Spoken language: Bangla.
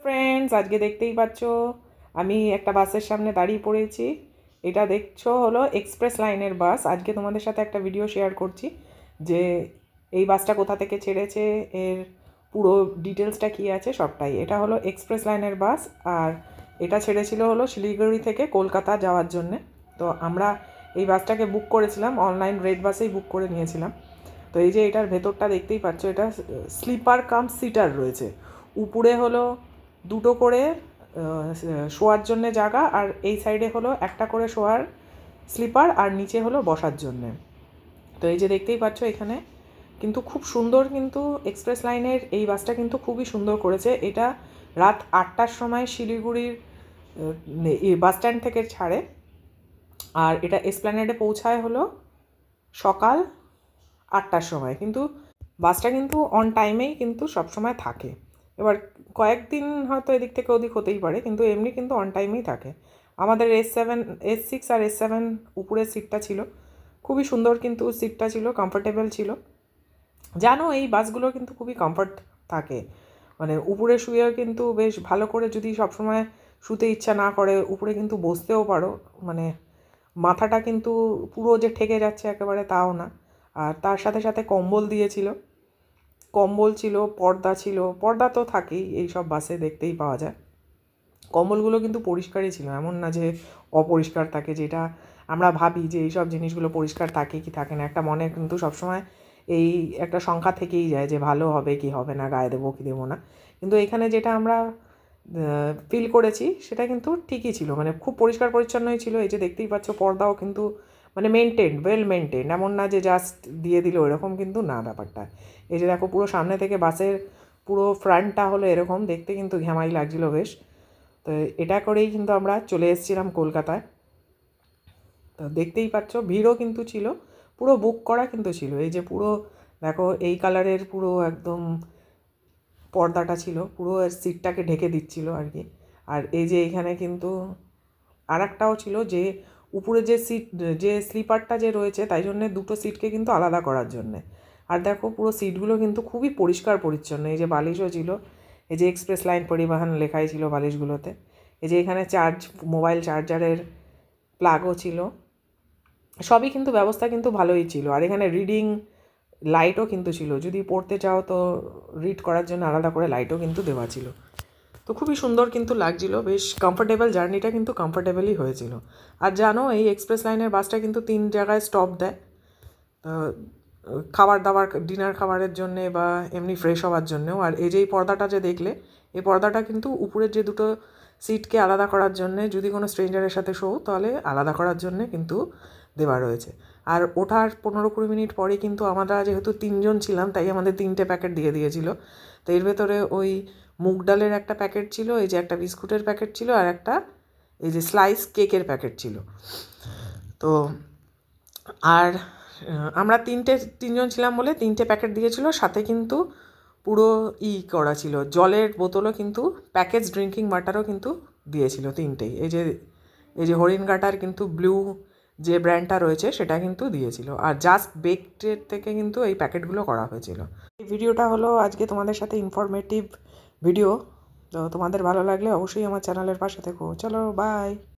ফ্রেন্ডস, আজকে দেখতেই পাচ্ছ আমি একটা বাসের সামনে দাঁড়িয়ে পড়েছি। এটা দেখছো হলো এক্সপ্রেস লাইনের বাস। আজকে তোমাদের সাথে একটা ভিডিও শেয়ার করছি যে এই বাসটা কোথা থেকে ছেড়েছে, এর পুরো ডিটেলসটা কী আছে সবটাই। এটা হলো এক্সপ্রেস লাইনের বাস, আর এটা ছেড়েছিল হলো শিলিগুড়ি থেকে কলকাতা যাওয়ার জন্যে। তো আমরা এই বাসটাকে বুক করেছিলাম, অনলাইন রেড বাসেই বুক করে নিয়েছিলাম। তো এই যে এটার ভেতরটা দেখতেই পাচ্ছ, এটা স্লিপার কাম সিটার রয়েছে। উপরে হলো দুটো করে শোয়ার জন্যে জায়গা, আর এই সাইডে হলো একটা করে শোয়ার স্লিপার, আর নিচে হলো বসার জন্যে। তো এই যে দেখতেই পাচ্ছ এখানে কিন্তু খুব সুন্দর, কিন্তু এক্সপ্রেস লাইনের এই বাসটা কিন্তু খুবই সুন্দর করেছে। এটা রাত 8টার সময় শিলিগুড়ির বাস স্ট্যান্ড থেকে ছাড়ে, আর এটা এসপ্ল্যানেডে পৌঁছায় হলো সকাল 8টার সময়। কিন্তু বাসটা কিন্তু অন টাইমেই কিন্তু সবসময় থাকে। এবার কয়েকদিন হয়তো এদিক থেকে ওদিক হতেই পারে, কিন্তু এমনি কিন্তু অন টাইমেই থাকে। আমাদের S7 S6 আর S7 উপরের সিটটা ছিল খুবই সুন্দর, কিন্তু সিটটা ছিল কমফোর্টেবল ছিল। জানো এই বাসগুলো কিন্তু খুবই কমফর্ট থাকে, মানে উপরে শুয়েও কিন্তু বেশ ভালো করে, যদি সবসময় শুতে ইচ্ছা না করে উপরে কিন্তু বসতেও পারো, মানে মাথাটা কিন্তু পুরো যে ঠেকে যাচ্ছে একেবারে তাও না। আর তার সাথে সাথে কম্বল দিয়েছিল, কম্বল ছিল, পর্দা ছিল, পর্দা তো থাকেই এই সব বাসে দেখতেই পাওয়া যায়। কম্বলগুলো কিন্তু পরিষ্কারই ছিল, এমন না যে অপরিষ্কার থাকে, যেটা আমরা ভাবি যে এইসব জিনিসগুলো পরিষ্কার থাকে কি থাকে না। একটা মনে কিন্তু সবসময় এই একটা সংখ্যা থেকেই যায় যে ভালো হবে কি হবে না, গায়ে দেবো কি দেবো না। কিন্তু এখানে যেটা আমরা ফিল করেছি সেটা কিন্তু ঠিকই ছিল, মানে খুব পরিষ্কার পরিচ্ছন্নই ছিল। এই যে দেখতেই পাচ্ছ পর্দাও কিন্তু মানে মেনটেন, ওয়েল মেনটেন, এমন না যে জাস্ট দিয়ে দিল এরকম কিন্তু না ব্যাপারটা। এই যে দেখো পুরো সামনে থেকে বাসের পুরো ফ্রন্টটা হলো এরকম, দেখতে কিন্তু ঘেমাই লাগছিল বেশ। তো এটা করেই কিন্তু আমরা চলে এসেছিলাম কলকাতায়। তো দেখতেই পাচ্ছ ভিড়ও কিন্তু ছিল, পুরো বুক করা কিন্তু ছিল। এই যে পুরো দেখো এই কালারের পুরো একদম পর্দাটা ছিল, পুরো সিটটাকে ঢেকে দিচ্ছিল আর কি। আর এই যে এখানে কিন্তু আর একটাও ছিল, যে উপরে যে সিট, যে স্লিপারটা যে রয়েছে তাই জন্যে দুটো সিটকে কিন্তু আলাদা করার জন্যে। আর দেখো পুরো সিটগুলো কিন্তু খুবই পরিষ্কার পরিচ্ছন্ন। এই যে বালিশও ছিল, এই যে এক্সপ্রেস লাইন পরিবহন লেখাই ছিল বালিশগুলোতে। এই যে এখানে মোবাইল চার্জারের প্লাগও ছিল, সবই কিন্তু ব্যবস্থা কিন্তু ভালোই ছিল। আর এখানে রিডিং লাইটও কিন্তু ছিল, যদি পড়তে চাও তো রিড করার জন্য আলাদা করে লাইটও কিন্তু দেওয়া ছিল। তো খুবই সুন্দর কিন্তু লাগছিল, বেশ কমফোর্টেবল, জার্নিটা কিন্তু কমফোর্টেবলই হয়েছিল। আর জানো এই এক্সপ্রেস লাইনের বাসটা কিন্তু 3 জায়গায় স্টপ দেয়, খাবার দাবার, ডিনার খাবারের জন্যে বা এমনি ফ্রেশ হওয়ার জন্যেও। আর এই যে এই পর্দাটা যে দেখলে, এই পর্দাটা কিন্তু উপরের যে দুটো সিটকে আলাদা করার জন্যে, যদি কোনো স্ট্রেঞ্জারের সাথে শোও তাহলে আলাদা করার জন্যে কিন্তু দেওয়া রয়েছে। আর ওঠার 15-20 মিনিট পরে কিন্তু আমরা যেহেতু 3জন ছিলাম তাই আমাদের 3টে প্যাকেট দিয়ে দিয়েছিল। তো এর ভেতরে ওই মুগ ডালের একটা প্যাকেট ছিল, এই যে একটা বিস্কুটের প্যাকেট ছিল, আর একটা এই যে স্লাইস কেকের প্যাকেট ছিল। তো আর আমরা 3জন ছিলাম বলে 3টে প্যাকেট দিয়েছিল, সাথে কিন্তু পুরো করা ছিল, জলের বোতলও কিন্তু, প্যাকেজ ড্রিঙ্কিং ওয়াটারও কিন্তু দিয়েছিল 3টেই। এই যে হরিণঘাটার কিন্তু ব্লু যে ব্র্যান্ডটা রয়েছে সেটা কিন্তু দিয়েছিল, আর জাস্ট বেকড থেকে কিন্তু এই প্যাকেটগুলো করা হয়েছিল। এই ভিডিওটা হলো আজকে তোমাদের সাথে ইনফরমেটিভ ভিডিও। তো তোমাদের ভালো লাগলে অবশ্যই আমার চ্যানেলের পাশে থেকো। চলো বাই।